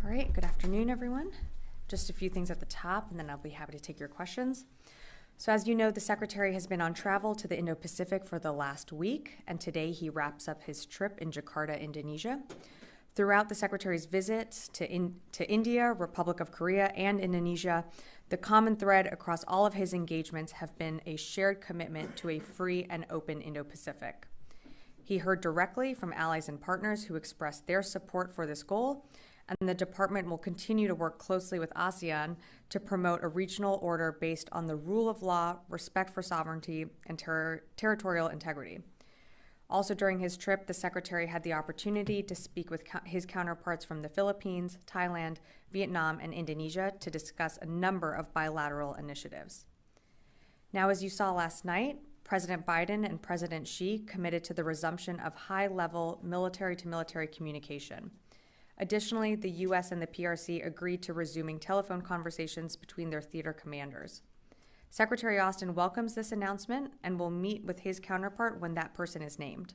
All right, good afternoon, everyone. Just a few things at the top, and then I'll be happy to take your questions. So as you know, the Secretary has been on travel to the Indo-Pacific for the last week, and today he wraps up his trip in Jakarta, Indonesia. Throughout the Secretary's visits to India, Republic of Korea, and Indonesia, the common thread across all of his engagements have been a shared commitment to a free and open Indo-Pacific. He heard directly from allies and partners who expressed their support for this goal, and the department will continue to work closely with ASEAN to promote a regional order based on the rule of law, respect for sovereignty, and territorial integrity. Also during his trip, the Secretary had the opportunity to speak with his counterparts from the Philippines, Thailand, Vietnam, and Indonesia to discuss a number of bilateral initiatives. Now, as you saw last night, President Biden and President Xi committed to the resumption of high-level military-to-military communication. Additionally, the U.S. and the PRC agreed to resuming telephone conversations between their theater commanders. Secretary Austin welcomes this announcement and will meet with his counterpart when that person is named.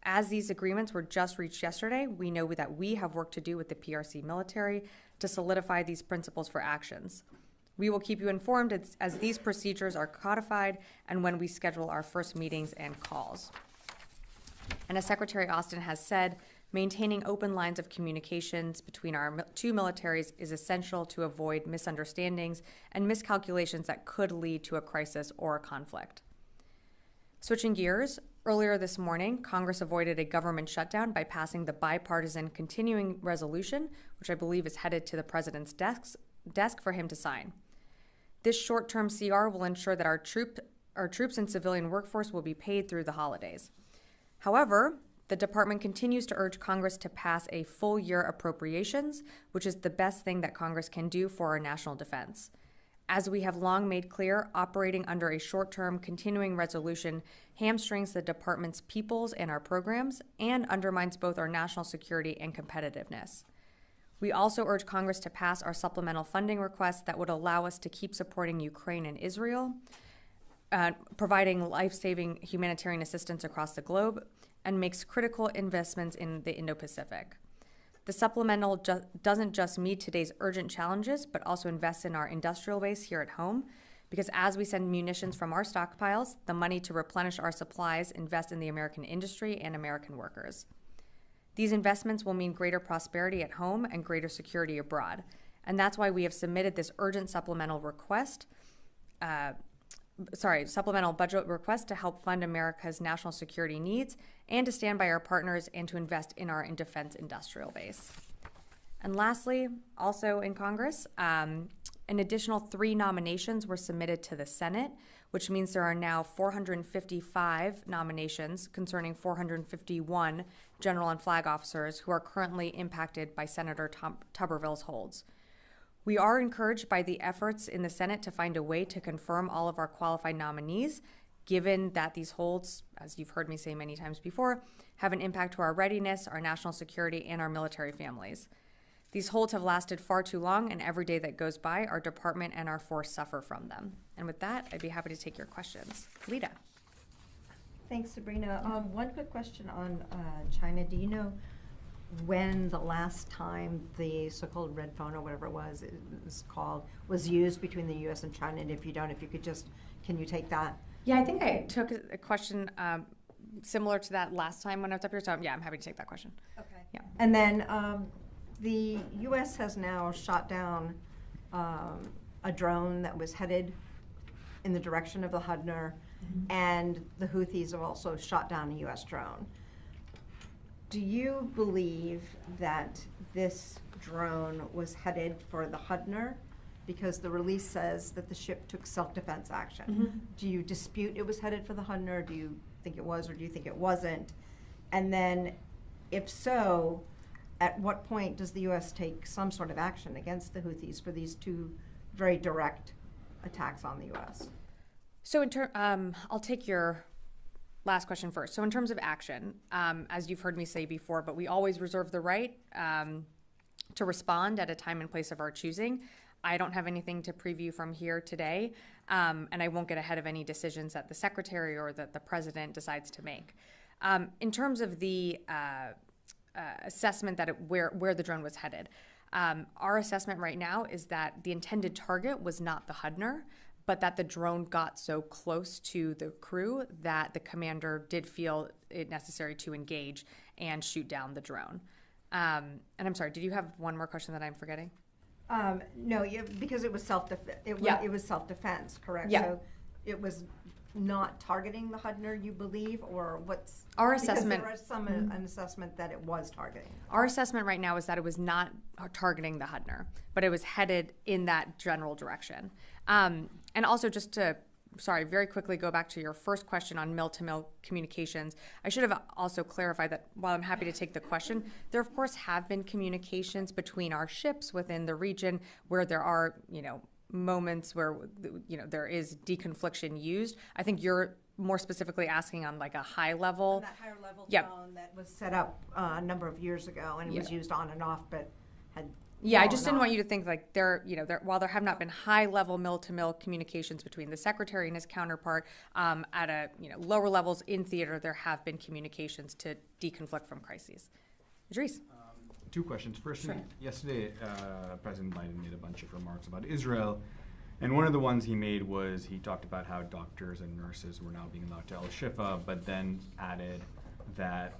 As these agreements were just reached yesterday, we know that we have work to do with the PRC military to solidify these principles for actions. We will keep you informed as these procedures are codified and when we schedule our first meetings and calls. And as Secretary Austin has said, maintaining open lines of communications between our two militaries is essential to avoid misunderstandings and miscalculations that could lead to a crisis or a conflict. Switching gears, earlier this morning, Congress avoided a government shutdown by passing the bipartisan continuing resolution, which I believe is headed to the president's desk for him to sign. This short-term CR will ensure that our troops and civilian workforce will be paid through the holidays. However, the department continues to urge Congress to pass a full-year appropriations, which is the best thing that Congress can do for our national defense. As we have long made clear, operating under a short-term continuing resolution hamstrings the department's peoples and our programs and undermines both our national security and competitiveness. We also urge Congress to pass our supplemental funding request that would allow us to keep supporting Ukraine and Israel, providing life-saving humanitarian assistance across the globe, and makes critical investments in the Indo-Pacific. The supplemental doesn't just meet today's urgent challenges, but also invest in our industrial base here at home, because as we send munitions from our stockpiles, the money to replenish our supplies invest in the American industry and American workers. These investments will mean greater prosperity at home and greater security abroad, and that's why we have submitted this urgent supplemental budget request to help fund America's national security needs and to stand by our partners and to invest in our defense industrial base. And lastly, also in Congress, an additional 3 nominations were submitted to the Senate, which means there are now 455 nominations concerning 451 general and flag officers who are currently impacted by Senator Tuberville's holds. We are encouraged by the efforts in the Senate to find a way to confirm all of our qualified nominees, given that these holds, as you've heard me say many times before, have an impact to our readiness, our national security, and our military families. These holds have lasted far too long, and every day that goes by, our department and our force suffer from them. And with that, I'd be happy to take your questions. Lita. Thanks, Sabrina. One quick question on China. Do you know when the last time the so-called red phone or whatever it was called was used between the U.S. and China? And if you don't, if you could just, can you take that? Yeah, I think I took a question similar to that last time when I was up here. So yeah, I'm happy to take that question. Okay. Yeah. And then the U.S. has now shot down a drone that was headed in the direction of the Hudner, and the Houthis have also shot down a U.S. drone. Do you believe that this drone was headed for the Hudner? Because the release says that the ship took self-defense action. Mm-hmm. Do you dispute it was headed for the Hudner? Do you think it was, or do you think it wasn't? And then, if so, at what point does the U.S. take some sort of action against the Houthis for these 2 very direct attacks on the U.S.? So I'll take your last question first. So in terms of action, as you've heard me say before, but we always reserve the right to respond at a time and place of our choosing. I don't have anything to preview from here today, and I won't get ahead of any decisions that the Secretary or that the President decides to make. In terms of the assessment that where the drone was headed, Our assessment right now is that the intended target was not the Hudner, but that the drone got so close to the crew that the commander did feel it necessary to engage and shoot down the drone. And I'm sorry, did you have one more question that I'm forgetting? No, because it was it was self-defense, correct? Yeah. So it was not targeting the Hudner, you believe, or what's our assessment? Because there was an assessment that it was targeting. Our assessment right now is that it was not targeting the Hudner, but it was headed in that general direction. And also, just to very quickly go back to your first question on mill-to-mill communications. I should have also clarified that while I'm happy to take the question, there of course have been communications between our ships within the region where there are, moments where, there is deconfliction used. I think you're more specifically asking on like a high level. On that higher level drone that was set up a number of years ago and it was used on and off, but had I just didn't want you to think like while there have not been high-level mill-to-mill communications between the secretary and his counterpart, at a lower levels in theater, there have been communications to deconflict from crises. Idris. Two questions. First, yesterday, President Biden made a bunch of remarks about Israel, and one of the ones he made was he talked about how doctors and nurses were now being allowed to Al-Shifa, but then added that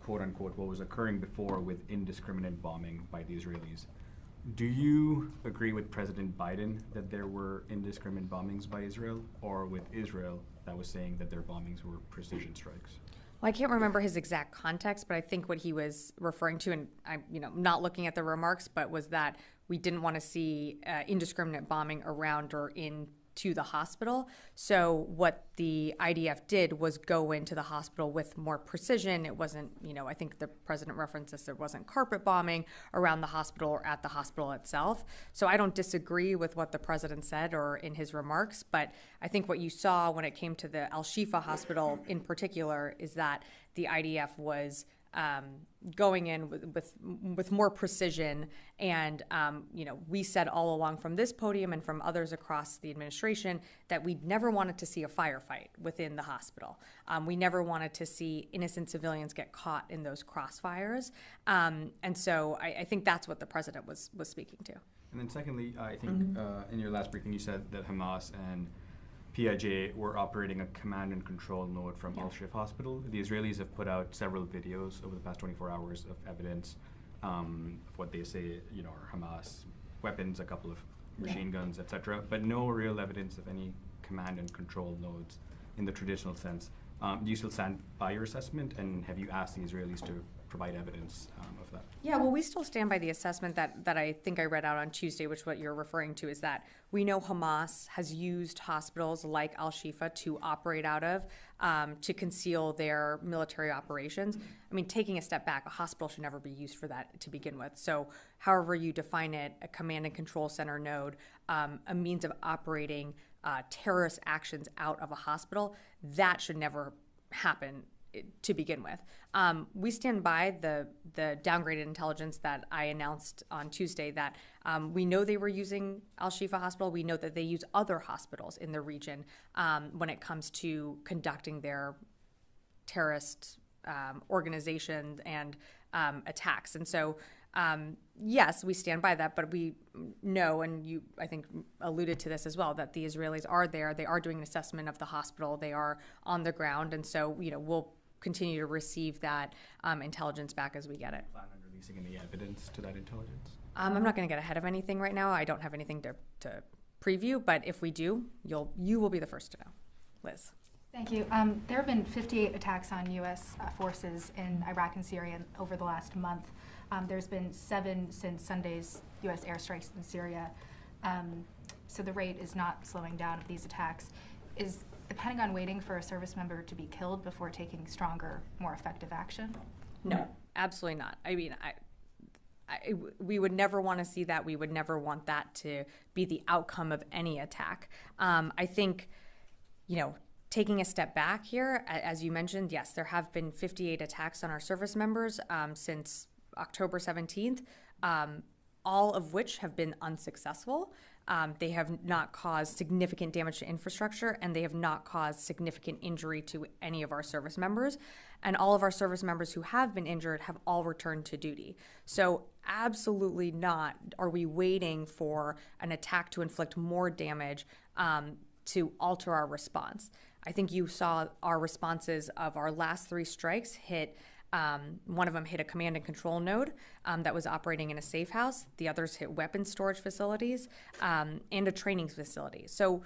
quote unquote, what was occurring before with indiscriminate bombing by the Israelis. Do you agree with President Biden that there were indiscriminate bombings by Israel, or with Israel that was saying that their bombings were precision strikes? Well, I can't remember his exact context, but I think what he was referring to, and I'm not looking at the remarks, but was that we didn't want to see indiscriminate bombing around or into the hospital. So what the IDF did was go into the hospital with more precision. It wasn't, I think the president referenced this, there wasn't carpet bombing around the hospital or at the hospital itself. So I don't disagree with what the president said or in his remarks, but I think what you saw when it came to the Al-Shifa hospital in particular is that the IDF was going in with more precision, and we said all along from this podium and from others across the administration that we never wanted to see a firefight within the hospital. We never wanted to see innocent civilians get caught in those crossfires, and so I think that's what the president was speaking to. And then secondly, I think in your last briefing you said that Hamas and PIJ were operating a command and control node from Al-Shifa Hospital. The Israelis have put out several videos over the past 24 hours of evidence of what they say, are Hamas weapons, a couple of machine guns, etc., but no real evidence of any command and control nodes in the traditional sense. Do you still stand by your assessment, and have you asked the Israelis to provide evidence of that? Yeah, well, we still stand by the assessment that I think I read out on Tuesday, which what you're referring to is that we know Hamas has used hospitals like Al-Shifa to operate out of to conceal their military operations. I mean, taking a step back, a hospital should never be used for that to begin with. So however you define it, a command and control center node, a means of operating terrorist actions out of a hospital, that should never happen to begin with. We stand by the downgraded intelligence that I announced on Tuesday that we know they were using Al-Shifa Hospital. We know that they use other hospitals in the region when it comes to conducting their terrorist organizations and attacks. And so, yes, we stand by that, but we know, and you, I think, alluded to this as well, that the Israelis are there. They are doing an assessment of the hospital. They are on the ground. And so, we'll continue to receive that intelligence back as we get it. Plan on releasing any evidence to that intelligence? I'm not going to get ahead of anything right now. I don't have anything to preview, but if we do, you will be the first to know. Liz. Thank you. There have been 58 attacks on U.S. forces in Iraq and Syria over the last month. There's been 7 since Sunday's U.S. airstrikes in Syria. So the rate is not slowing down of these attacks. Is the Pentagon waiting for a service member to be killed before taking stronger, more effective action? No, absolutely not. I mean, we would never want to see that. We would never want that to be the outcome of any attack. I think, taking a step back here, as you mentioned, yes, there have been 58 attacks on our service members since October 17th, all of which have been unsuccessful. They have not caused significant damage to infrastructure, and they have not caused significant injury to any of our service members. and all of our service members who have been injured have all returned to duty. So absolutely not are we waiting for an attack to inflict more damage to alter our response. I think you saw our responses of our last 3 strikes hit. One of them hit a command and control node that was operating in a safe house. The others hit weapons storage facilities and a training facility. So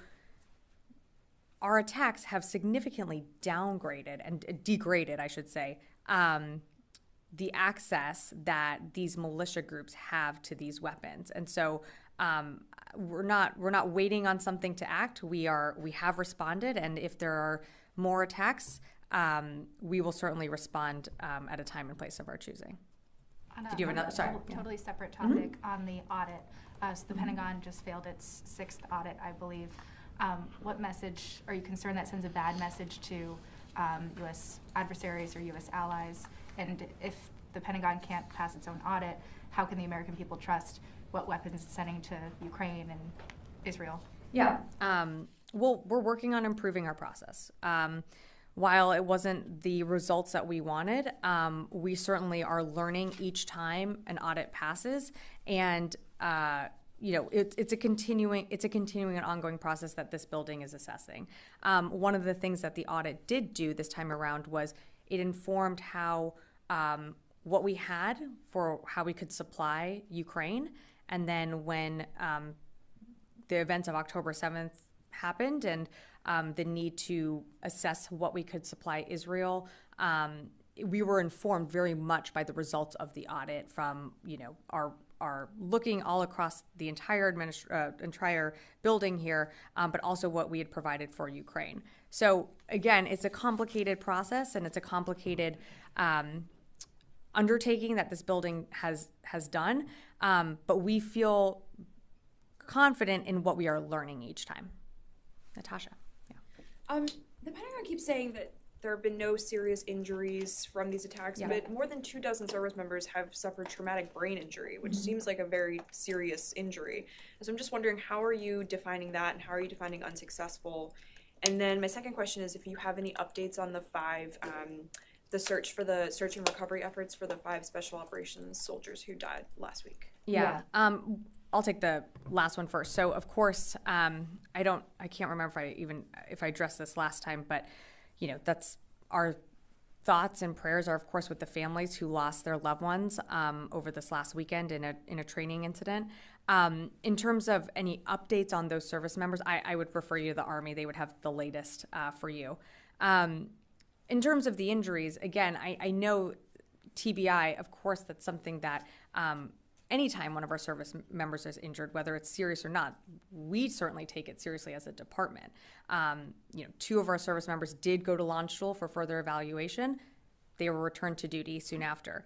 our attacks have significantly downgraded and degraded, I should say, the access that these militia groups have to these weapons. And so we're not waiting on something to act. We have responded, and if there are more attacks, we will certainly respond at a time and place of our choosing. Did you have another? Sorry. Totally separate topic on the audit. So the Pentagon just failed its 6th audit, I believe. What message are you concerned that sends a bad message to U.S. adversaries or U.S. allies? And if the Pentagon can't pass its own audit, how can the American people trust what weapons it's sending to Ukraine and Israel? Yeah. Well, we're working on improving our process. While it wasn't the results that we wanted, we certainly are learning each time an audit passes, and it's a continuing and ongoing process that this building is assessing. One of the things that the audit did do this time around was it informed how what we had for how we could supply Ukraine, and then when the events of October 7th happened and the need to assess what we could supply Israel, we were informed very much by the results of the audit from our looking all across the entire entire building here, but also what we had provided for Ukraine. So again, it's a complicated process and it's a complicated undertaking that this building has done, but we feel confident in what we are learning each time. Natasha. Yeah. The Pentagon keeps saying that there have been no serious injuries from these attacks, but more than 24 service members have suffered traumatic brain injury, which seems like a very serious injury. So I'm just wondering, how are you defining that, and how are you defining unsuccessful? And then my second question is if you have any updates on the 5, the search and recovery efforts for the 5 special operations soldiers who died last week. Yeah. I'll take the last one first. So of course, I can't remember if I addressed this last time, but that's our thoughts and prayers are of course with the families who lost their loved ones over this last weekend in a training incident. In terms of any updates on those service members, I would refer you to the Army. They would have the latest for you. In terms of the injuries, again, I know TBI, of course, that's something that anytime one of our service members is injured, whether it's serious or not, we certainly take it seriously as a department. 2 of our service members did go to launch school for further evaluation. They were returned to duty soon after.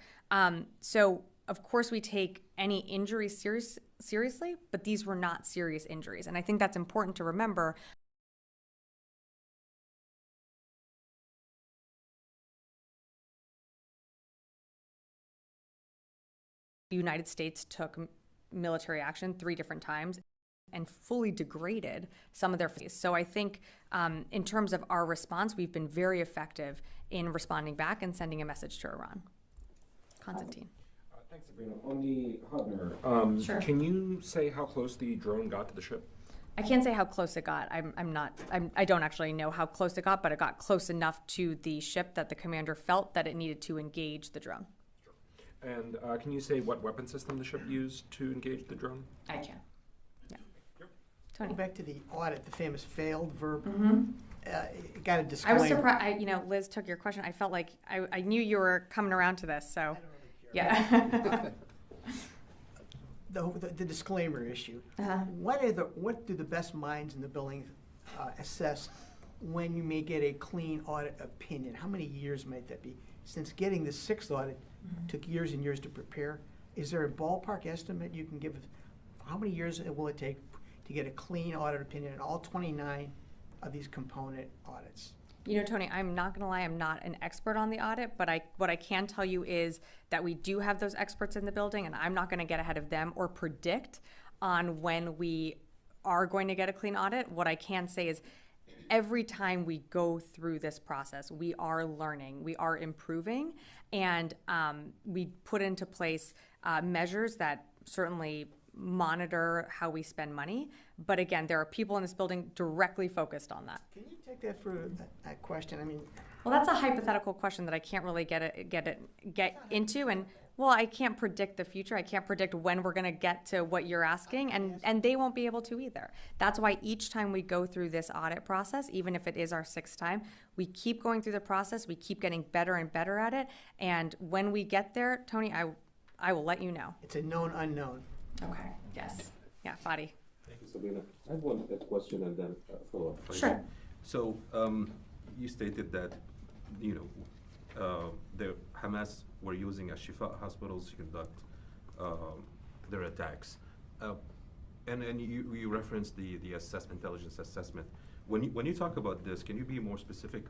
So, of course, we take any injuries seriously, but these were not serious injuries. And I think that's important to remember. The United States took military action 3 different times and fully degraded some of their faces. So I think in terms of our response, we've been very effective in responding back and sending a message to Iran. Constantine. Thanks, Sabrina. On the Hudner, Sure. Can you say how close the drone got to the ship? I can't say how close it got. I don't actually know how close it got, but it got close enough to the ship that the commander felt that it needed to engage the drone. And can you say what weapon system the ship used to engage the drone? I can. Yeah. Tony. Go back to the audit, the famous failed verb. Mm-hmm. Got a I disclaimer. was surprised. Liz took your question. I felt like I knew you were coming around to this. So, I don't really care. yeah. The disclaimer issue. Uh-huh. What do the best minds in the building assess when you may get a clean audit opinion? How many years might that be? Since getting the 6th audit took years and years to prepare, is there a ballpark estimate you can give? How many years will it take to get a clean audit opinion in all 29 of these component audits? Tony, I'm not going to lie, I'm not an expert on the audit, but what I can tell you is that we do have those experts in the building, and I'm not going to get ahead of them or predict on when we are going to get a clean audit. What I can say is every time we go through this process, we are learning, we are improving, and we put into place measures that certainly monitor how we spend money. But again, there are people in this building directly focused on that. Can you take that for that question? I mean, Well, that's a hypothetical question that I can't really get into, and well, I can't predict the future. I can't predict when we're going to get to what you're asking, and they won't be able to either. That's why each time we go through this audit process, even if it is our 6th time, we keep going through the process. We keep getting better and better at it, and when we get there, Tony, I will let you know. it's a known unknown. Okay. Yes. Yeah, Fadi. Thank you, Sabrina. I have one question and then a follow-up. Sure. So you stated that, the Hamas were using Shifa hospitals to conduct their attacks. And you referenced the intelligence assessment. When you talk about this, can you be more specific?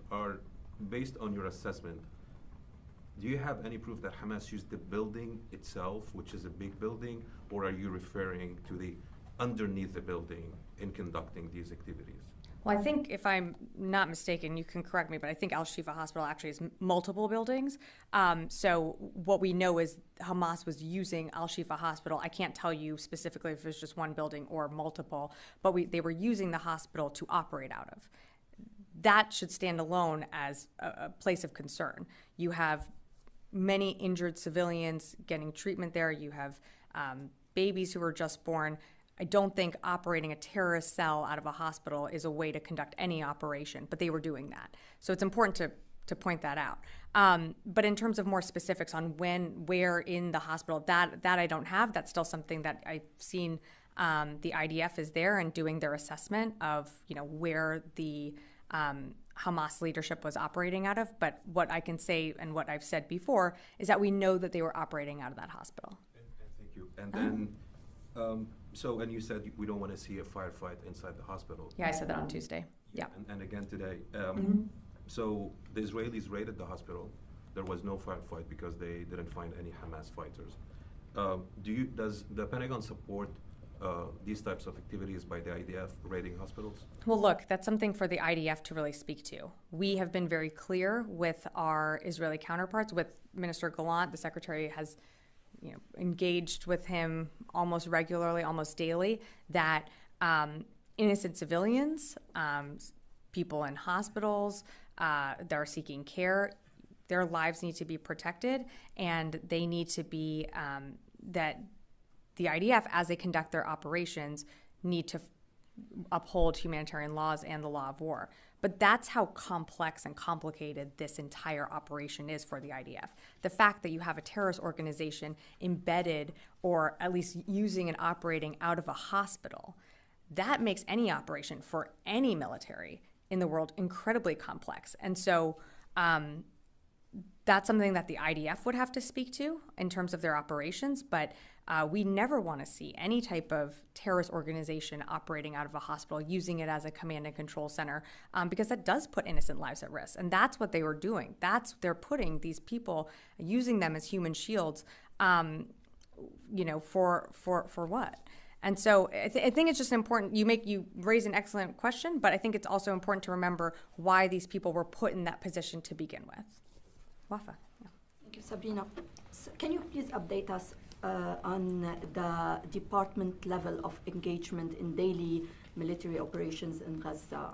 Based on your assessment, do you have any proof that Hamas used the building itself, which is a big building, or are you referring to the underneath the building in conducting these activities? Well, I think if I'm not mistaken, you can correct me, but I think Al-Shifa Hospital actually is multiple buildings. So what we know is Hamas was using Al-Shifa Hospital. I can't tell you specifically if it was just one building or multiple, but they were using the hospital to operate out of. That should stand alone as a place of concern. You have many injured civilians getting treatment there. You have babies who are just born. I don't think operating a terrorist cell out of a hospital is a way to conduct any operation, but they were doing that. So it's important to point that out. But in terms of more specifics on where in the hospital, that I don't have. That's still something that I've seen. The IDF is there and doing their assessment of where the Hamas leadership was operating out of. But what I can say and what I've said before is that we know that they were operating out of that hospital. Thank you. And then, and you said we don't want to see a firefight inside the hospital. Yeah, I said that on Tuesday. Yeah. And again today. So the Israelis raided the hospital. There was no firefight because they didn't find any Hamas fighters. Does the Pentagon support these types of activities by the IDF raiding hospitals? Well, look, that's something for the IDF to really speak to. We have been very clear with our Israeli counterparts, with Minister Gallant. The Secretary has engaged with him almost regularly, almost daily, that innocent civilians, people in hospitals that are seeking care, their lives need to be protected, and they need to be that the IDF, as they conduct their operations, need to uphold humanitarian laws and the law of war. But that's how complex and complicated this entire operation is for the IDF. The fact that you have a terrorist organization embedded or at least using and operating out of a hospital, that makes any operation for any military in the world incredibly complex. And so that's something that the IDF would have to speak to in terms of their operations, but we never want to see any type of terrorist organization operating out of a hospital, using it as a command and control center, because that does put innocent lives at risk. And that's what they were doing. They're putting these people, using them as human shields, for what? And so I think it's just important. You raise an excellent question, but I think it's also important to remember why these people were put in that position to begin with. Wafa. Yeah. Thank you, Sabrina. So can you please update us on the department level of engagement in daily military operations in Gaza?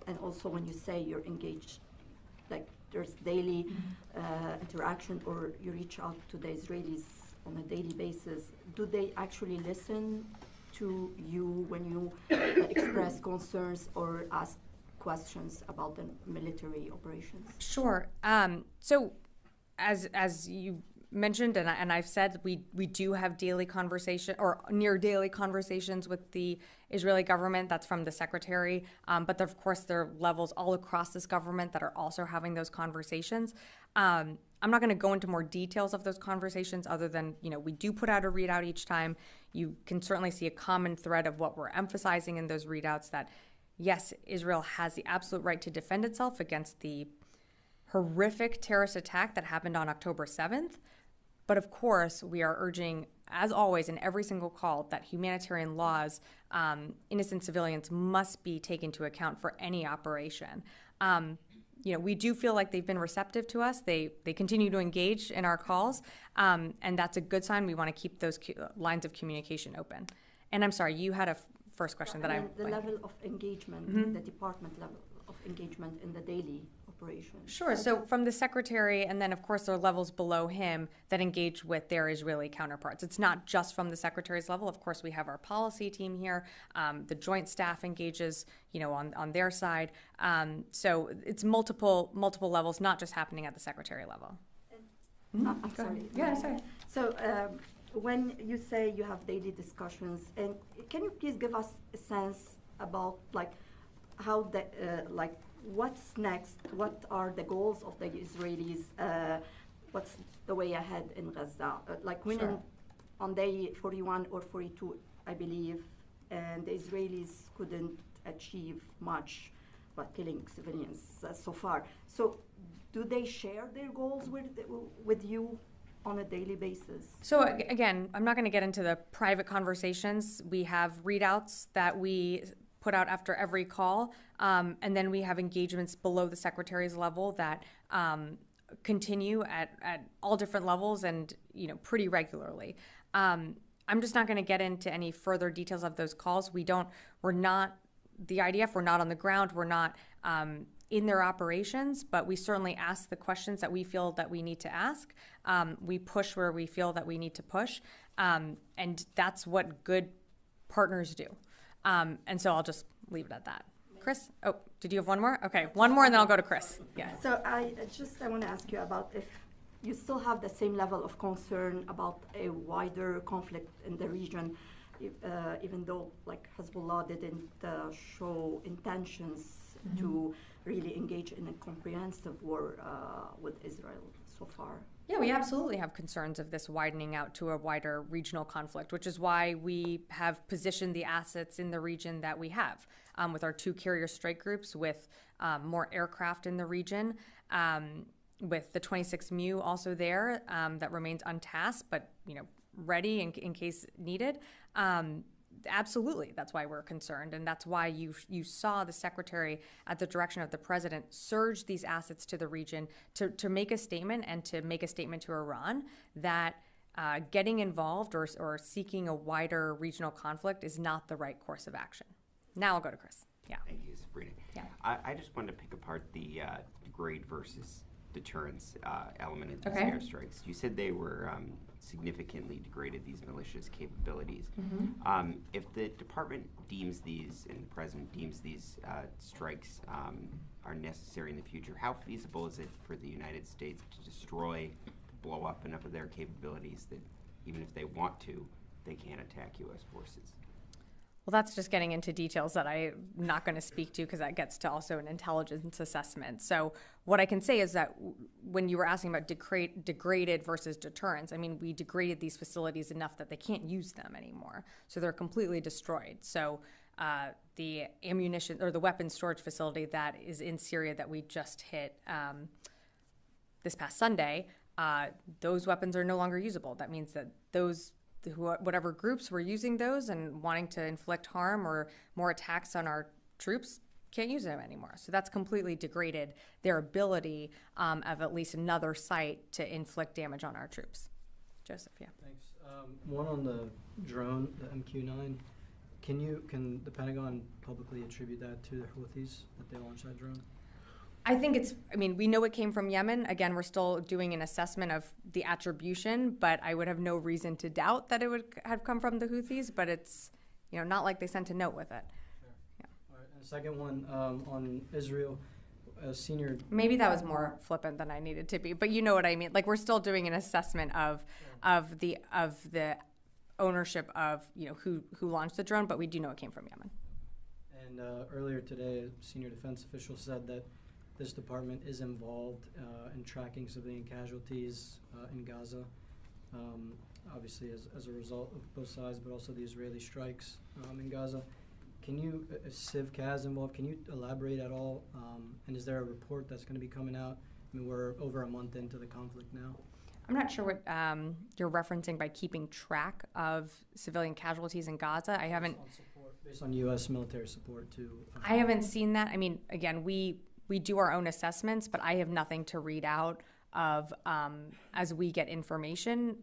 And also when you say you're engaged, like there's daily interaction, or you reach out to the Israelis on a daily basis, do they actually listen to you when you express concerns or ask questions about the military operations? Sure. So as you mentioned, and I've said, we do have daily conversation or near daily conversations with the Israeli government. That's from the secretary. But of course, there are levels all across this government that are also having those conversations. I'm not going to go into more details of those conversations other than, we do put out a readout each time. You can certainly see a common thread of what we're emphasizing in those readouts, that yes, Israel has the absolute right to defend itself against the horrific terrorist attack that happened on October 7th. But of course, we are urging as always, in every single call, that humanitarian laws, innocent civilians must be taken into account for any operation. We do feel like they've been receptive to us. They continue to engage in our calls, and that's a good sign. We want to keep those lines of communication open. And I'm sorry, you had a first question that the level of engagement, the department level of engagement in the daily operation. Sure. So from the secretary, and then of course there are levels below him that engage with their Israeli counterparts. It's not just from the secretary's level. Of course, we have our policy team here. The joint staff engages, on their side. So it's multiple levels, not just happening at the secretary level. I'm sorry. Yeah, sorry. So when you say you have daily discussions, and can you please give us a sense about how the what's next? What are the goals of the Israelis? What's the way ahead in Gaza? Sure. On day 41 or 42, I believe, and the Israelis couldn't achieve much but killing civilians so far. So do they share their goals with you on a daily basis? So again, I'm not going to get into the private conversations. We have readouts that we put out after every call, and then we have engagements below the secretary's level that continue at all different levels and pretty regularly. I'm just not going to get into any further details of those calls. We're not the IDF. We're not on the ground. We're not in their operations, but we certainly ask the questions that we feel that we need to ask. We push where we feel that we need to push, and that's what good partners do. And so I'll just leave it at that. Chris? Oh, did you have one more? Okay, one more and then I'll go to Chris. Yeah. So I want to ask you about if you still have the same level of concern about a wider conflict in the region, even though Hezbollah didn't show intentions to really engage in a comprehensive war with Israel so far. Yeah, we absolutely have concerns of this widening out to a wider regional conflict, which is why we have positioned the assets in the region that we have, with our 2 carrier strike groups, with more aircraft in the region, with the 26 MU also there that remains untasked, but ready in case needed. Absolutely, that's why we're concerned, and that's why you saw the secretary, at the direction of the president, surge these assets to the region to make a statement, and to make a statement to Iran that getting involved or seeking a wider regional conflict is not the right course of action. Now I'll go to Chris. Yeah. Thank you, Sabrina. Yeah. I just wanted to pick apart the degrade versus deterrence element of these Okay. airstrikes. You said they were significantly degraded, these malicious capabilities. Mm-hmm. If the department deems these, and the president deems these strikes are necessary in the future, how feasible is it for the United States to destroy, blow up enough of their capabilities that even if they want to, they can't attack U.S. forces? Well, that's just getting into details that I'm not going to speak to, because that gets to also an intelligence assessment. So what I can say is that when you were asking about degraded versus deterrence, I mean, we degraded these facilities enough that they can't use them anymore. So they're completely destroyed. So the ammunition or the weapons storage facility that is in Syria that we just hit this past Sunday, those weapons are no longer usable. That means that whatever groups were using those and wanting to inflict harm or more attacks on our troops can't use them anymore. So that's completely degraded their ability of at least another site to inflict damage on our troops. Joseph, yeah. Thanks. One on the drone, the MQ-9. Can the Pentagon publicly attribute that to the Houthis, that they launched that drone? I think we know it came from Yemen. Again, we're still doing an assessment of the attribution, but I would have no reason to doubt that it would have come from the Houthis, but it's, not like they sent a note with it. Sure. Yeah. All right. And the second one, on Israel, senior... Maybe that was more flippant than I needed to be, but you know what I mean. Like, we're still doing an assessment of the ownership of, who launched the drone, but we do know it came from Yemen. And earlier today, a senior defense official said that this department is involved in tracking civilian casualties in Gaza, obviously as a result of both sides, but also the Israeli strikes in Gaza. Is CivCaz involved? Can you elaborate at all? And is there a report that's going to be coming out? I mean, we're over a month into the conflict now. I'm not sure what you're referencing by keeping track of civilian casualties in Gaza. I haven't. Based on U.S. military support to. I haven't seen that. I mean, again, we do our own assessments, but I have nothing to read out of as we get information.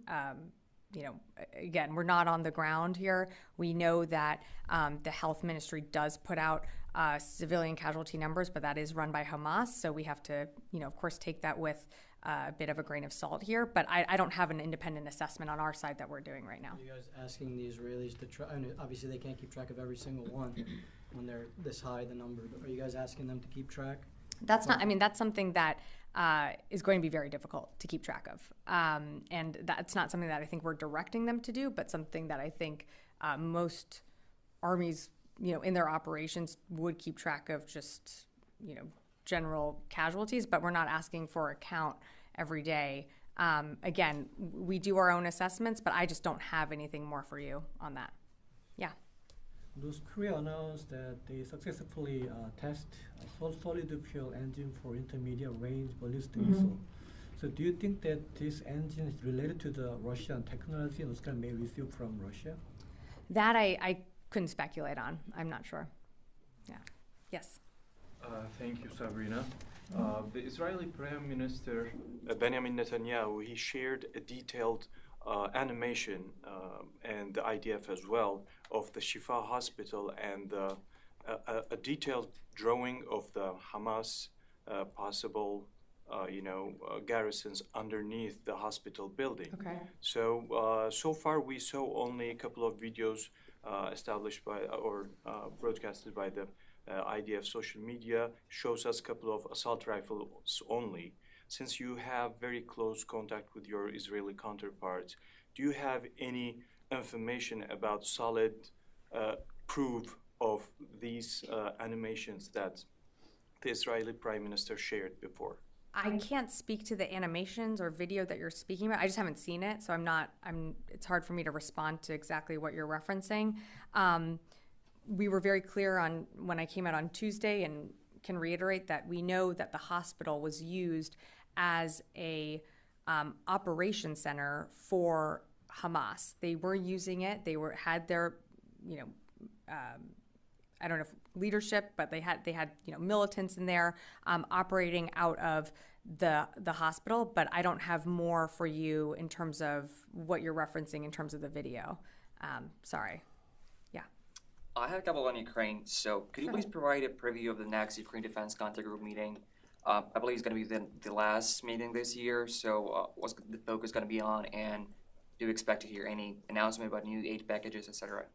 Again, we're not on the ground here. We know that the health ministry does put out civilian casualty numbers, but that is run by Hamas. So we have to, of course, take that with a bit of a grain of salt here. But I don't have an independent assessment on our side that we're doing right now. Are you guys asking the Israelis to try? I mean, obviously, they can't keep track of every single one when they're this high, the number. But are you guys asking them to keep track? That's not. I mean, that's something that is going to be very difficult to keep track of, and that's not something that I think we're directing them to do, but something that I think most armies, in their operations would keep track of just, general casualties. But we're not asking for a count every day. Again, we do our own assessments, but I just don't have anything more for you on that. Yeah. North Korea announced that they successfully test a solid fuel engine for intermediate range ballistic missile. So do you think that this engine is related to the Russian technology North Korea may receive from Russia? That I couldn't speculate on. I'm not sure. Yeah. Yes. Thank you, Sabrina. The Israeli Prime Minister Benjamin Netanyahu, he shared a detailed animation and the IDF as well of the Shifa hospital and a detailed drawing of the Hamas possible, garrisons underneath the hospital building. Okay. So so far we saw only a couple of videos established by or broadcasted by the IDF social media. Shows us a couple of assault rifles only. Since you have very close contact with your Israeli counterparts, do you have any information about solid proof of these animations that the Israeli Prime Minister shared before? I can't speak to the animations or video that you're speaking about. I just haven't seen it, so it's hard for me to respond to exactly what you're referencing. We were very clear on when I came out on Tuesday, and can reiterate that we know that the hospital was used as a operation center for Hamas. They were using it. They had their, I don't know if leadership, but they had militants in there operating out of the hospital. But I don't have more for you in terms of what you're referencing in terms of the video. Sorry. Yeah. I have a couple on Ukraine. So could you please provide a preview of the next Ukraine Defense Contact Group meeting? I believe it's going to be the last meeting this year. So what's the focus going to be on? And do you expect to hear any announcement about new aid packages, etc.?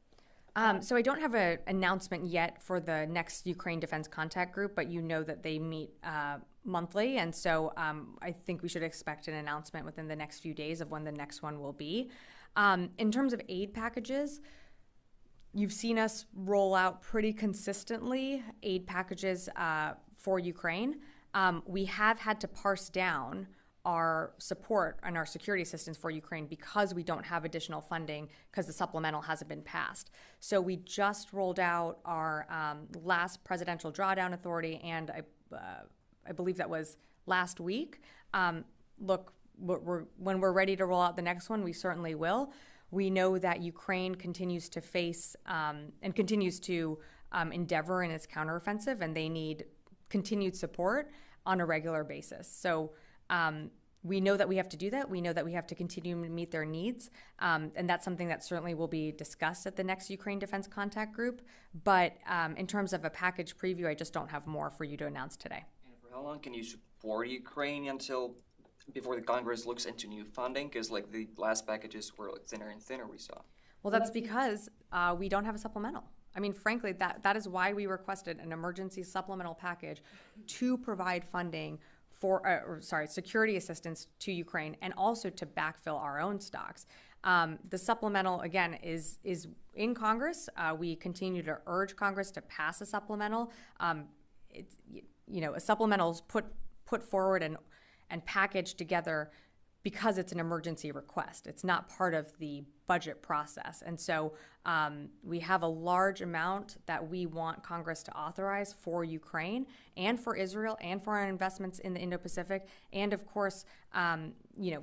So I don't have an announcement yet for the next Ukraine Defense Contact Group, but you know that they meet monthly. And so I think we should expect an announcement within the next few days of when the next one will be. In terms of aid packages, you've seen us roll out pretty consistently aid packages for Ukraine. We have had to parse down our support and our security assistance for Ukraine because we don't have additional funding because the supplemental hasn't been passed. So we just rolled out our last presidential drawdown authority, and I believe that was last week. Look, when we're ready to roll out the next one, we certainly will. We know that Ukraine continues to face and continues to endeavor in its counteroffensive, and they need continued support on a regular basis. So we know that we have to do that. We know that we have to continue to meet their needs. And that's something that certainly will be discussed at the next Ukraine Defense Contact Group. But in terms of a package preview, I just don't have more for you to announce today. And for how long can you support Ukraine before the Congress looks into new funding? Because the last packages were thinner and thinner, we saw. Well, that's because we don't have a supplemental. I mean, frankly, that is why we requested an emergency supplemental package to provide funding for, security assistance to Ukraine and also to backfill our own stocks. The supplemental, again, is in Congress. We continue to urge Congress to pass a supplemental. A supplemental is put forward and packaged together because it's an emergency request. It's not part of the budget process. And so we have a large amount that we want Congress to authorize for Ukraine and for Israel and for our investments in the Indo-Pacific and, of course,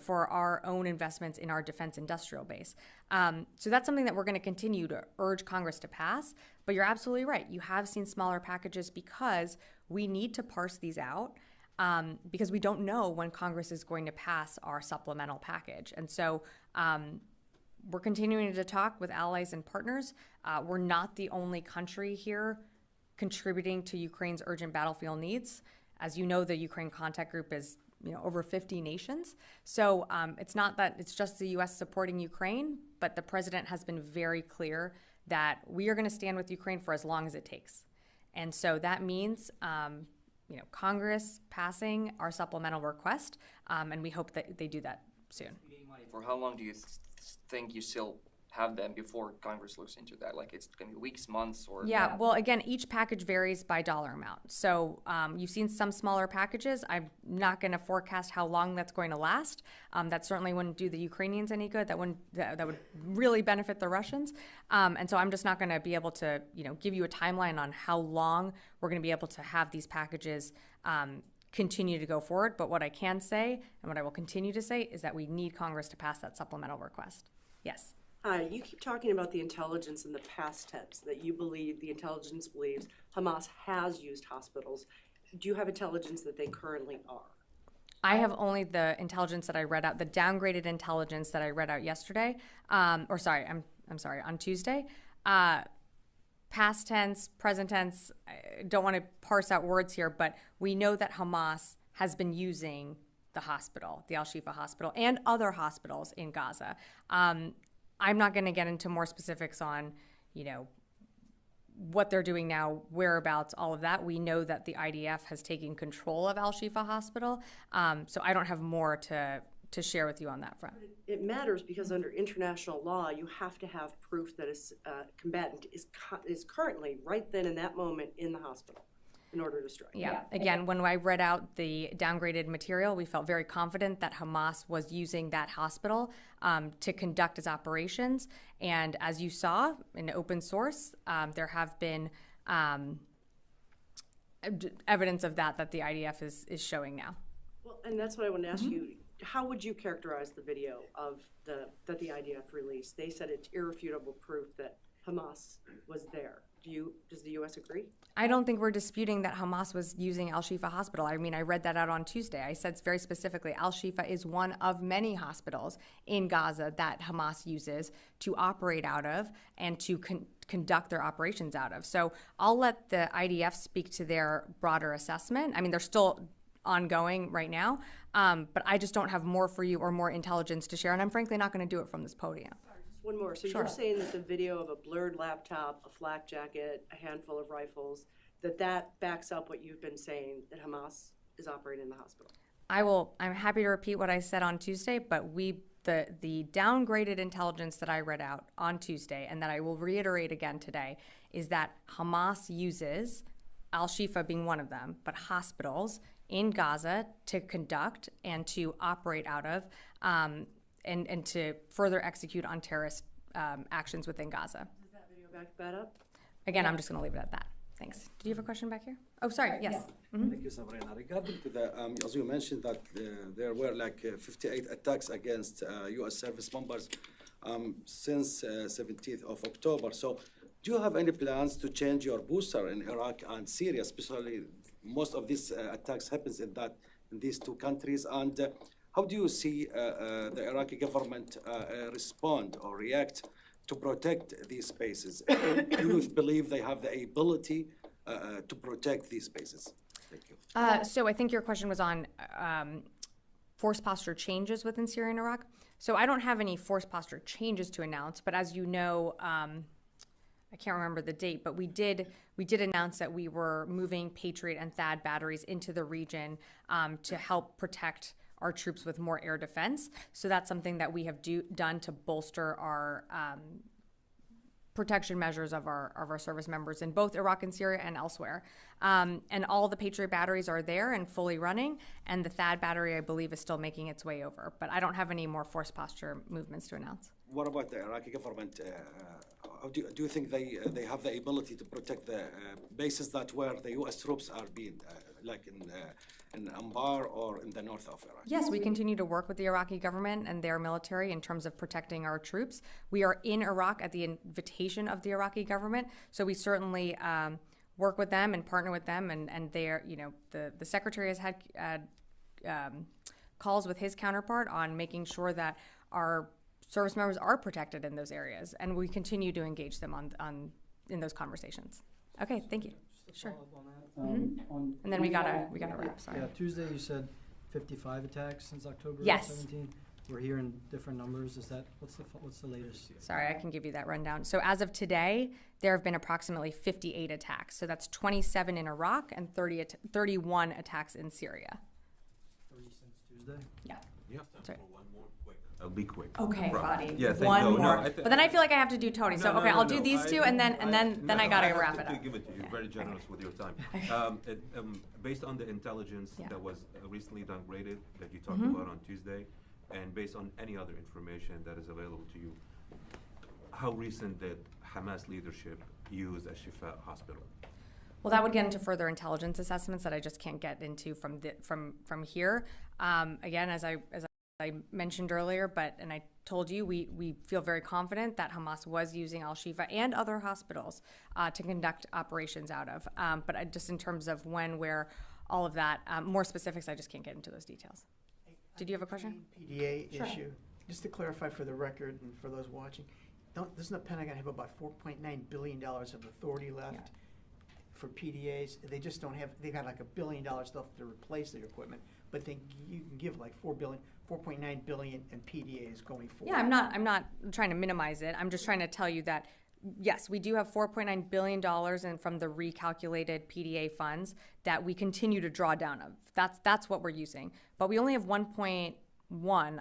for our own investments in our defense industrial base. So that's something that we're going to continue to urge Congress to pass. But you're absolutely right. You have seen smaller packages because we need to parse these out. Because we don't know when Congress is going to pass our supplemental package. And so we're continuing to talk with allies and partners. We're not the only country here contributing to Ukraine's urgent battlefield needs. As you know, the Ukraine Contact Group is over 50 nations. So it's not that it's just the U.S. supporting Ukraine, but the president has been very clear that we are going to stand with Ukraine for as long as it takes. And so that means Congress passing our supplemental request, and we hope that they do that soon. For how long do you think you still have them before Congress looks into that? Like it's going to be weeks, months, or? Yeah, well, again, each package varies by dollar amount. So you've seen some smaller packages. I'm not going to forecast how long that's going to last. That certainly wouldn't do the Ukrainians any good. That would really benefit the Russians. And so I'm just not going to be able to, give you a timeline on how long we're going to be able to have these packages continue to go forward. But what I can say, and what I will continue to say, is that we need Congress to pass that supplemental request. Yes. You keep talking about the intelligence in the past tense, that the intelligence believes Hamas has used hospitals. Do you have intelligence that they currently are? I have only the intelligence that I read out, the downgraded intelligence that I read out yesterday, on Tuesday. Past tense, present tense, I don't want to parse out words here, but we know that Hamas has been using the hospital, the Al-Shifa hospital, and other hospitals in Gaza. I'm not going to get into more specifics on, what they're doing now, whereabouts, all of that. We know that the IDF has taken control of Al-Shifa hospital, so I don't have more to share with you on that front. It matters because under international law, you have to have proof that a combatant is currently, right then in that moment, in the hospital in order to strike. Yeah. Again, when I read out the downgraded material, we felt very confident that Hamas was using that hospital to conduct its operations. And as you saw in open source, there have been evidence of that the IDF is showing now. Well, and that's what I want to ask you. How would you characterize the video that the IDF released? They said it's irrefutable proof that Hamas was there. Does the U.S. agree? I don't think we're disputing that Hamas was using Al-Shifa hospital. I mean, I read that out on Tuesday. I said very specifically, Al-Shifa is one of many hospitals in Gaza that Hamas uses to operate out of and to conduct their operations out of. So I'll let the IDF speak to their broader assessment. I mean, they're still ongoing right now, but I just don't have more for you or more intelligence to share, and I'm frankly not going to do it from this podium. One more. So Sure. You're saying that the video of a blurred laptop, a flak jacket, a handful of rifles, that backs up what you've been saying, that Hamas is operating in the hospital? I'm happy to repeat what I said on Tuesday, but the downgraded intelligence that I read out on Tuesday and that I will reiterate again today is that Hamas uses, Al-Shifa being one of them, but hospitals in Gaza to conduct and to operate out of and to further execute on terrorist actions within Gaza. Does that video back that up? Again, I'm just going to leave it at that. Thanks. Did you have a question back here? Oh, sorry. Yes. Mm-hmm. Thank you, Sabrina. Regarding to the, as you mentioned that there were 58 attacks against U.S. service members since 17th of October. So do you have any plans to change your booster in Iraq and Syria, especially most of these attacks happens in these two countries? And how do you see the Iraqi government respond or react to protect these spaces? Do you believe they have the ability to protect these spaces? Thank you. So I think your question was on force posture changes within Syria and Iraq. So I don't have any force posture changes to announce, but as you know, I can't remember the date, but we did announce that we were moving Patriot and THAAD batteries into the region to help protect our troops with more air defense. So that's something that we have done to bolster our protection measures of our service members in both Iraq and Syria and elsewhere. And all the Patriot batteries are there and fully running, and the THAAD battery, I believe, is still making its way over. But I don't have any more force posture movements to announce. What about the Iraqi government? Do you think they have the ability to protect the bases that where the U.S. troops are being, like in Anbar or in the north of Iraq? Yes, we continue to work with the Iraqi government and their military in terms of protecting our troops. We are in Iraq at the invitation of the Iraqi government, so we certainly work with them and partner with them. And they're, the secretary has had calls with his counterpart on making sure that our service members are protected in those areas, and we continue to engage them in those conversations. Okay, thank you. Sure. And then we gotta wrap. Sorry. Yeah, Tuesday you said 55 attacks since October 17. We're hearing different numbers. Is that what's the latest? Sorry, I can give you that rundown. So as of today, there have been approximately 58 attacks. So that's 27 in Iraq and 31 attacks in Syria. 30 since Tuesday. Yeah. Yeah. Sorry. One more quick. I'll be quick. Okay, Fadi. Yeah, one you. more. No, but then I feel like I have to do Tony. So I'll do these two, and then I gotta wrap it up. I give it to you. You're very generous with your time. Based on the intelligence that was recently downgraded that you talked about on Tuesday, and based on any other information that is available to you, how recent did Hamas leadership use a Shifa hospital? Well, that would get into further intelligence assessments that I just can't get into from here. Again, as I mentioned earlier, and I told you, we feel very confident that Hamas was using Al-Shifa and other hospitals to conduct operations out of. But just in terms of when, where, all of that, more specifics, I just can't get into those details. Did you have a question? PDA Sure. issue. Just to clarify for the record and for those watching, doesn't the Pentagon have about $4.9 billion of authority left for PDAs? They just don't have. They got like $1 billion left to replace their equipment, but you can give like $4.9 billion in PDAs going forward. Yeah, I'm not trying to minimize it. I'm just trying to tell you that yes, we do have $4.9 billion from the recalculated PDA funds that we continue to draw down of. That's what we're using. But we only have 1.1,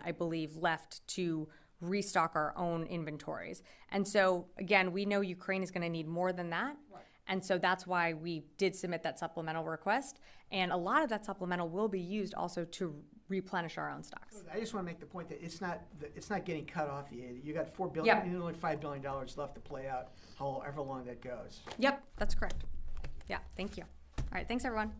I believe, left to restock our own inventories. And so, again, we know Ukraine is going to need more than that. Right. And so that's why we did submit that supplemental request. And a lot of that supplemental will be used also to replenish our own stocks. I just want to make the point that it's not getting cut off yet. You got $4 billion, and only $5 billion left to play out, however long that goes. Yep, that's correct. Yeah, thank you. All right, thanks everyone.